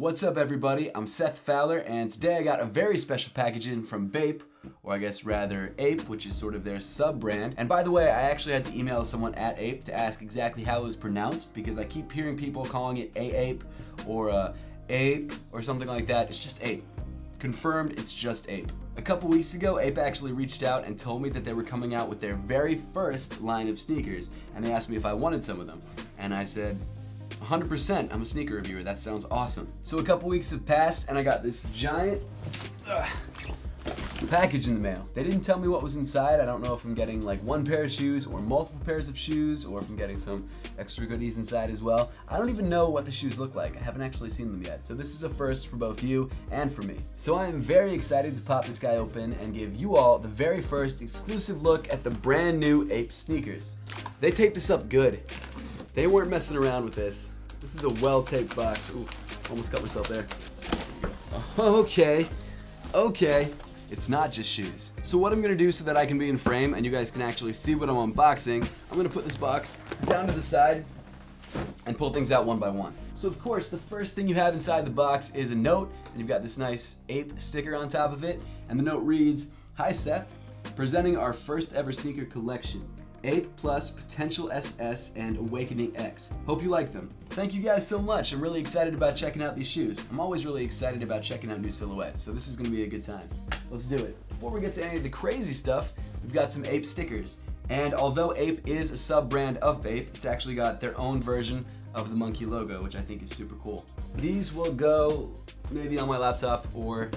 What's up everybody, I'm Seth Fowler, and today I got a very special packaging from BAPE, or I guess rather Ape, which is sort of their sub-brand. And by the way, I actually had to email someone at Ape to ask exactly how it was pronounced, because I keep hearing people calling it A-Ape, or Ape, or something like that. It's just Ape. Confirmed, it's just Ape. A couple weeks ago, Ape actually reached out and told me that they were coming out with their very first line of sneakers, and they asked me if I wanted some of them. And I said, 100%, I'm a sneaker reviewer, that sounds awesome. So a couple weeks have passed and I got this giant package in the mail. They didn't tell me what was inside. I don't know if I'm getting like one pair of shoes or multiple pairs of shoes, or if I'm getting some extra goodies inside as well. I don't even know what the shoes look like. I haven't actually seen them yet. So this is a first for both you and for me. So I am very excited to pop this guy open and give you all the very first exclusive look at the brand new Ape Sneakers. They taped this up good. They weren't messing around with this. This is a well-taped box. Ooh, almost got myself there. Okay. It's not just shoes. So what I'm gonna do so that I can be in frame and you guys can actually see what I'm unboxing, I'm gonna put this box down to the side and pull things out one by one. So of course, the first thing you have inside the box is a note, and you've got this nice Ape sticker on top of it, and the note reads, "Hi Seth, presenting our first ever sneaker collection. Ape Plus, Potential SS, and Awakening X. Hope you like them." Thank you guys so much. I'm really excited about checking out these shoes. I'm always really excited about checking out new silhouettes, so this is gonna be a good time. Let's do it. Before we get to any of the crazy stuff, we've got some Ape stickers. And although Ape is a sub-brand of BAPE, it's actually got their own version of the monkey logo, which I think is super cool. These will go maybe on my laptop or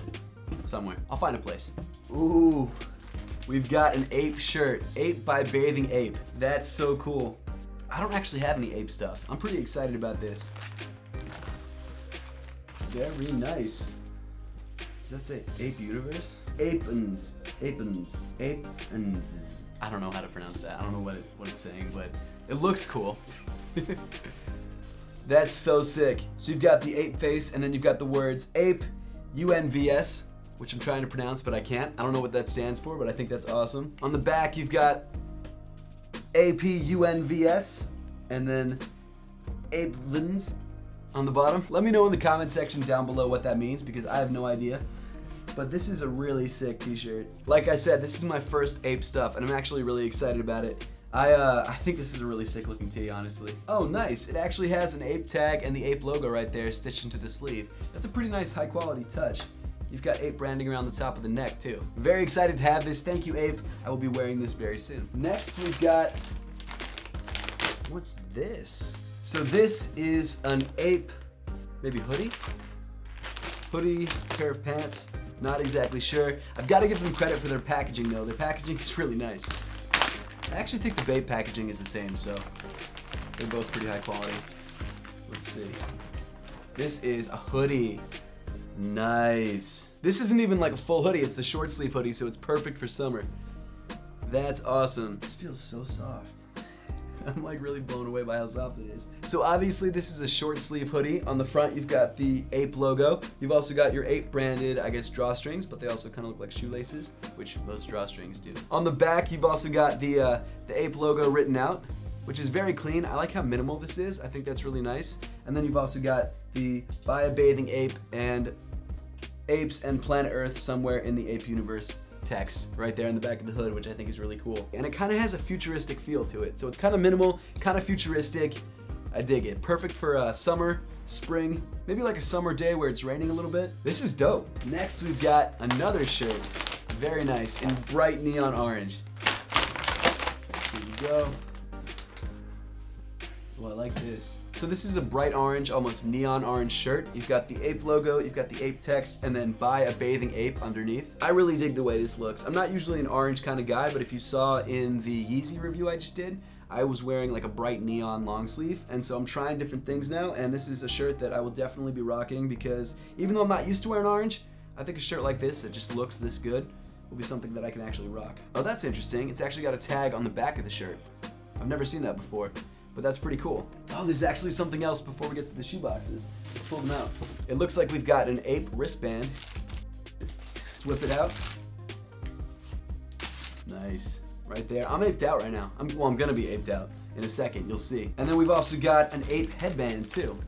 somewhere. I'll find a place. Ooh. We've got an Ape shirt, Ape by Bathing Ape. That's so cool. I don't actually have any Ape stuff. I'm pretty excited about this. Very nice. Does that say Ape Universe? Apens. I don't know how to pronounce that. I don't know what it's saying, but it looks cool. That's so sick. So you've got the ape face, and then you've got the words Ape UNVS, which I'm trying to pronounce, but I can't. I don't know what that stands for, but I think that's awesome. On the back, you've got APUNVS, and then APEVNS on the bottom. Let me know in the comment section down below what that means, because I have no idea. But this is a really sick t-shirt. Like I said, this is my first Ape stuff, and I'm actually really excited about it. I think this is a really sick looking tee, honestly. Oh, nice. It actually has an Ape tag and the Ape logo right there stitched into the sleeve. That's a pretty nice high quality touch. You've got Ape branding around the top of the neck too. Very excited to have this. Thank you, Ape. I will be wearing this very soon. Next, we've got, what's this? So this is an Ape, maybe hoodie? Hoodie, pair of pants, not exactly sure. I've got to give them credit for their packaging though. Their packaging is really nice. I actually think the BAPE packaging is the same, so they're both pretty high quality. Let's see. This is a hoodie. Nice. This isn't even like a full hoodie, it's the short sleeve hoodie, so it's perfect for summer. That's awesome. This feels so soft. I'm like really blown away by how soft it is. So obviously this is a short sleeve hoodie. On the front you've got the Ape logo. You've also got your Ape branded, I guess, drawstrings, but they also kind of look like shoelaces, which most drawstrings do. On the back you've also got the Ape logo written out, which is very clean. I like how minimal this is. I think that's really nice. And then you've also got the By a Bathing Ape and Apes and Planet Earth somewhere in the Ape Universe text right there in the back of the hood, which I think is really cool. And it kind of has a futuristic feel to it. So it's kind of minimal, kind of futuristic. I dig it. Perfect for summer, spring, maybe like a summer day where it's raining a little bit. This is dope. Next, we've got another shirt. Very nice, in bright neon orange. Here we go. Oh, I like this. So this is a bright orange, almost neon orange shirt. You've got the Ape logo, you've got the Ape text, and then By a Bathing Ape underneath. I really dig the way this looks. I'm not usually an orange kind of guy, but if you saw in the Yeezy review I just did, I was wearing like a bright neon long sleeve, and so I'm trying different things now, and this is a shirt that I will definitely be rocking, because even though I'm not used to wearing orange, I think a shirt like this that just looks this good will be something that I can actually rock. Oh, that's interesting. It's actually got a tag on the back of the shirt. I've never seen that before, but that's pretty cool. Oh, there's actually something else before we get to the shoe boxes. Let's pull them out. It looks like we've got an Ape wristband. Let's whip it out. Nice. Right there. I'm aped out right now. I'm gonna be aped out in a second, you'll see. And then we've also got an Ape headband too.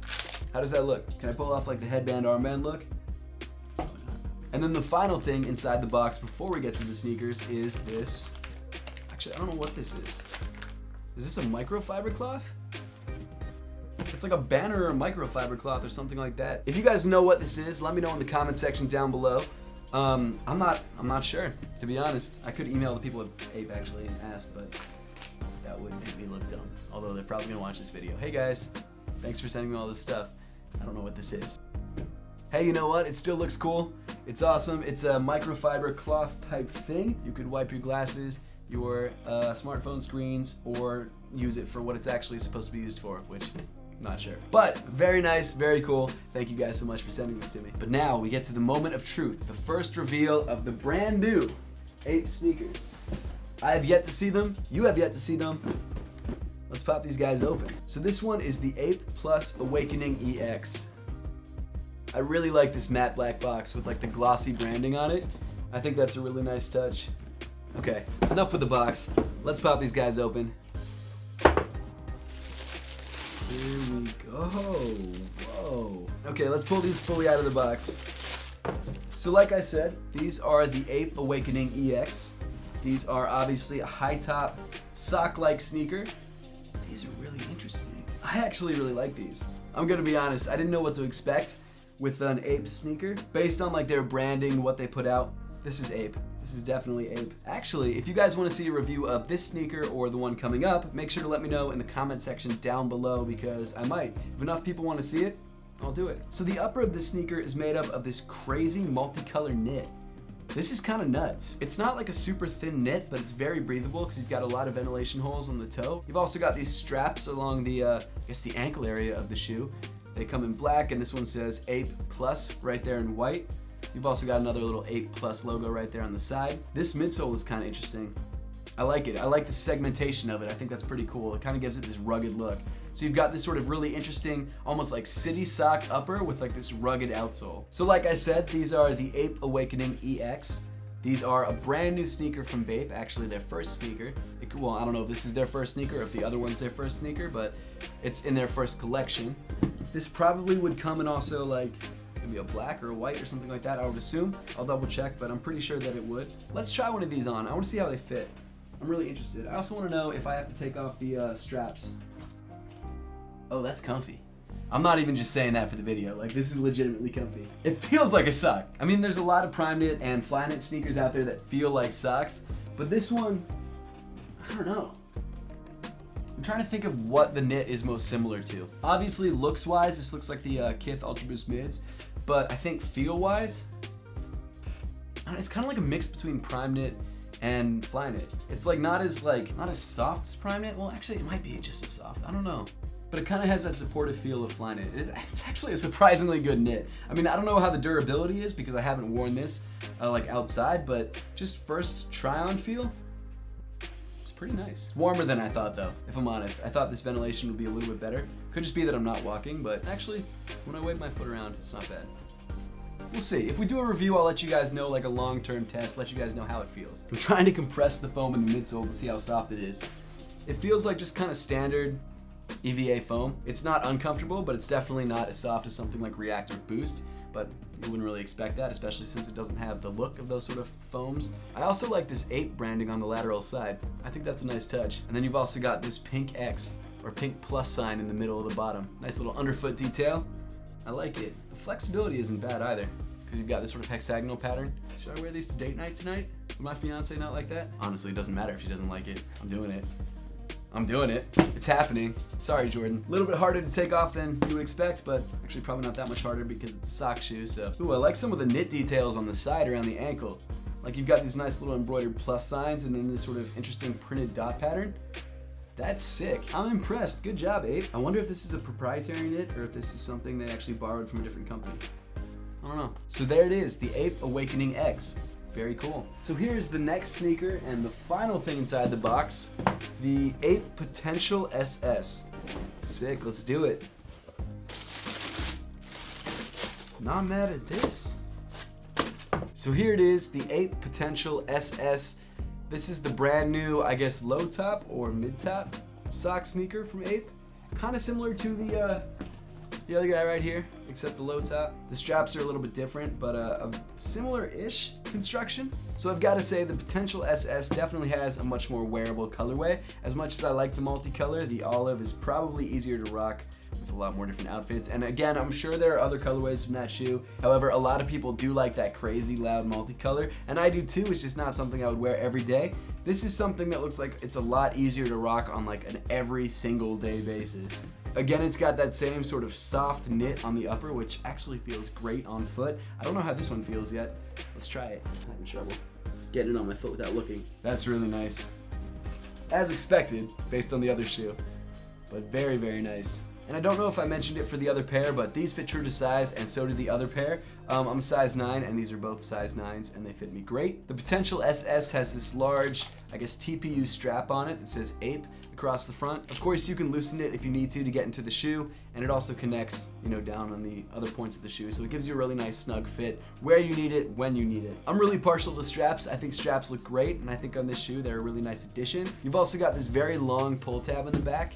How does that look? Can I pull off like the headband armband look? And then the final thing inside the box before we get to the sneakers is this. Actually, I don't know what this is. Is this a microfiber cloth? It's like a banner or a microfiber cloth or something like that. If you guys know what this is, let me know in the comment section down below. I'm not sure, to be honest. I could email the people at Ape actually and ask, but that would make me look dumb. Although they're probably gonna watch this video. Hey guys, thanks for sending me all this stuff. I don't know what this is. Hey, you know what? It still looks cool. It's awesome. It's a microfiber cloth type thing. You could wipe your glasses, your smartphone screens, or use it for what it's actually supposed to be used for, which I'm not sure. But very nice, very cool. Thank you guys so much for sending this to me. But now we get to the moment of truth, the first reveal of the brand new Ape Sneakers. I have yet to see them. You have yet to see them. Let's pop these guys open. So this one is the Ape Plus Awakening EX. I really like this matte black box with like the glossy branding on it. I think that's a really nice touch. Okay, enough with the box. Let's pop these guys open. Here we go. Whoa. Okay, let's pull these fully out of the box. So like I said, these are the Ape Awakening EX. These are obviously a high top, sock-like sneaker. These are really interesting. I actually really like these. I'm gonna be honest, I didn't know what to expect with an Ape sneaker. Based on like their branding, what they put out, this is Ape. This is definitely Ape. Actually, if you guys want to see a review of this sneaker or the one coming up, make sure to let me know in the comment section down below because I might. If enough people want to see it, I'll do it. So the upper of this sneaker is made up of this crazy multicolor knit. This is kind of nuts. It's not like a super thin knit, but it's very breathable because you've got a lot of ventilation holes on the toe. You've also got these straps along the, I guess the ankle area of the shoe. They come in black, and this one says Ape Plus right there in white. You've also got another little Ape Plus logo right there on the side. This midsole is kind of interesting. I like it. I like the segmentation of it. I think that's pretty cool. It kind of gives it this rugged look. So you've got this sort of really interesting, almost like city sock upper with like this rugged outsole. So like I said, these are the Ape Awakening EX. These are a brand new sneaker from BAPE, actually their first sneaker. Well, I don't know if this is their first sneaker or if the other one's their first sneaker, but it's in their first collection. This probably would come in also like maybe a black or a white or something like that, I would assume. I'll double check, but I'm pretty sure that it would. Let's try one of these on. I want to see how they fit. I'm really interested. I also want to know if I have to take off the straps. Oh, that's comfy. I'm not even just saying that for the video. Like, this is legitimately comfy. It feels like a sock. I mean, there's a lot of prime knit and fly knit sneakers out there that feel like socks, but this one, I don't know. I'm trying to think of what the knit is most similar to. Obviously, looks-wise, this looks like the Kith Ultra Boost mids, but I think feel-wise, it's kind of like a mix between prime knit and fly knit. It's like not as soft as prime knit. Well, actually, it might be just as soft. I don't know. But it kind of has that supportive feel of fly knit. It's actually a surprisingly good knit. I mean, I don't know how the durability is because I haven't worn this like outside, but just first try-on feel, it's pretty nice. Warmer than I thought though, if I'm honest. I thought this ventilation would be a little bit better. Could just be that I'm not walking, but actually, when I wave my foot around, it's not bad. We'll see. If we do a review, I'll let you guys know, like a long-term test, let you guys know how it feels. I'm trying to compress the foam in the midsole to see how soft it is. It feels like just kind of standard EVA foam. It's not uncomfortable, but it's definitely not as soft as something like React or Boost, but you wouldn't really expect that, especially since it doesn't have the look of those sort of foams. I also like this Ape branding on the lateral side. I think that's a nice touch. And then you've also got this pink X, or pink plus sign in the middle of the bottom. Nice little underfoot detail. I like it. The flexibility isn't bad either, because you've got this sort of hexagonal pattern. Should I wear these to date night tonight? Would my fiance not like that? Honestly, it doesn't matter if she doesn't like it. I'm doing it. I'm doing it. It's happening. Sorry, Jordan. A little bit harder to take off than you would expect, but actually probably not that much harder because it's a sock shoe, so. Ooh, I like some of the knit details on the side around the ankle. Like you've got these nice little embroidered plus signs and then this sort of interesting printed dot pattern. That's sick. I'm impressed. Good job, Ape. I wonder if this is a proprietary knit or if this is something they actually borrowed from a different company. I don't know. So there it is, the Ape Awakening X. Very cool. So here's the next sneaker and the final thing inside the box, the Ape Potential SS. Sick, let's do it. Not mad at this. So here it is, the Ape Potential SS. This is the brand new, I guess, low top or mid top sock sneaker from Ape. Kind of similar to the the other guy right here, except the low top. The straps are a little bit different, but a similar-ish construction. So I've got to say the Potential SS definitely has a much more wearable colorway. As much as I like the multicolor, the olive is probably easier to rock with a lot more different outfits. And again, I'm sure there are other colorways from that shoe. However, a lot of people do like that crazy loud multicolor, and I do too. It's just not something I would wear every day. This is something that looks like it's a lot easier to rock on like an every single day basis. Again, it's got that same sort of soft knit on the upper, which actually feels great on foot. I don't know how this one feels yet. Let's try it. I'm having trouble getting it on my foot without looking. That's really nice. As expected, based on the other shoe, but very, very nice. And I don't know if I mentioned it for the other pair, but these fit true to size, and so do the other pair. I'm size 9, and these are both size 9s, and they fit me great. The Potential SS has this large, I guess, TPU strap on it that says Ape across the front. Of course, you can loosen it if you need to get into the shoe, and it also connects, down on the other points of the shoe, so it gives you a really nice snug fit where you need it, when you need it. I'm really partial to straps. I think straps look great, and I think on this shoe they're a really nice addition. You've also got this very long pull tab in the back.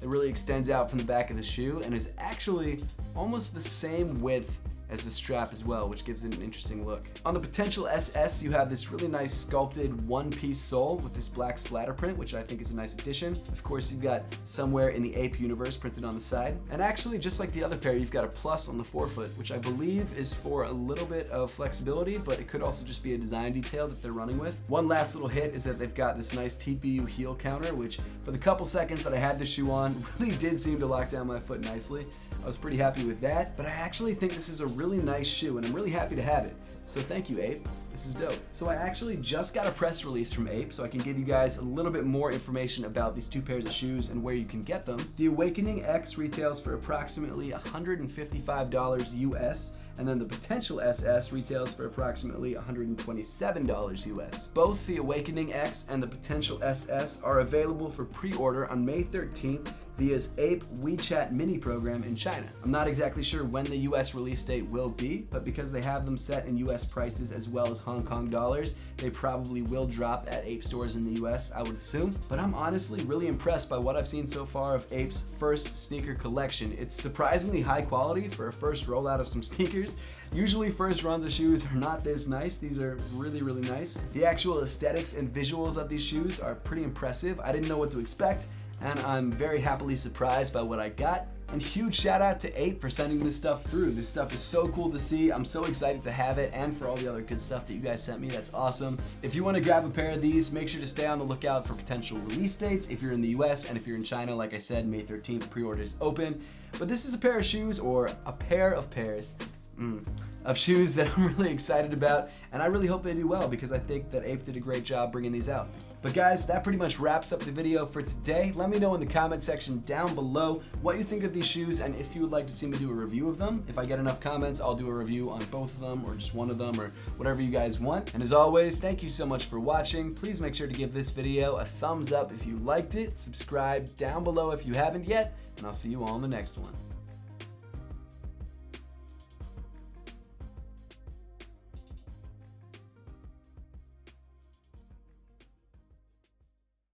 It really extends out from the back of the shoe and is actually almost the same width as the strap as well, which gives it an interesting look. On the Potential SS, you have this really nice sculpted one-piece sole with this black splatter print, which I think is a nice addition. Of course, you've got Somewhere in the Ape universe printed on the side. And actually, just like the other pair, you've got a plus on the forefoot, which I believe is for a little bit of flexibility, but it could also just be a design detail that they're running with. One last little hit is that they've got this nice TPU heel counter, which for the couple seconds that I had this shoe on, really did seem to lock down my foot nicely. I was pretty happy with that, but I actually think this is a really nice shoe, and I'm really happy to have it. So thank you, Ape. This is dope. So I actually just got a press release from Ape, so I can give you guys a little bit more information about these two pairs of shoes and where you can get them. The Awakening X retails for approximately $155 US, and then the Potential SS retails for approximately $127 US. Both the Awakening X and the Potential SS are available for pre-order on May 13th via Ape WeChat mini program in China. I'm not exactly sure when the US release date will be, but because they have them set in US prices as well as Hong Kong dollars, they probably will drop at Ape stores in the US, I would assume. But I'm honestly really impressed by what I've seen so far of Ape's first sneaker collection. It's surprisingly high quality for a first rollout of some sneakers. Usually first runs of shoes are not this nice. These are really, really nice. The actual aesthetics and visuals of these shoes are pretty impressive. I didn't know what to expect, and I'm very happily surprised by what I got. And huge shout out to Ape for sending this stuff through. This stuff is so cool to see. I'm so excited to have it, and for all the other good stuff that you guys sent me. That's awesome. If you want to grab a pair of these, make sure to stay on the lookout for potential release dates if you're in the US, and if you're in China, like I said, May 13th, pre-order is open. But this is a pair of shoes, or a pair of pairs, of shoes that I'm really excited about, and I really hope they do well because I think that Ape did a great job bringing these out. But guys, that pretty much wraps up the video for today. Let me know in the comment section down below what you think of these shoes and if you would like to see me do a review of them. If I get enough comments, I'll do a review on both of them or just one of them or whatever you guys want. And as always, thank you so much for watching. Please make sure to give this video a thumbs up if you liked it, subscribe down below if you haven't yet, and I'll see you all in the next one.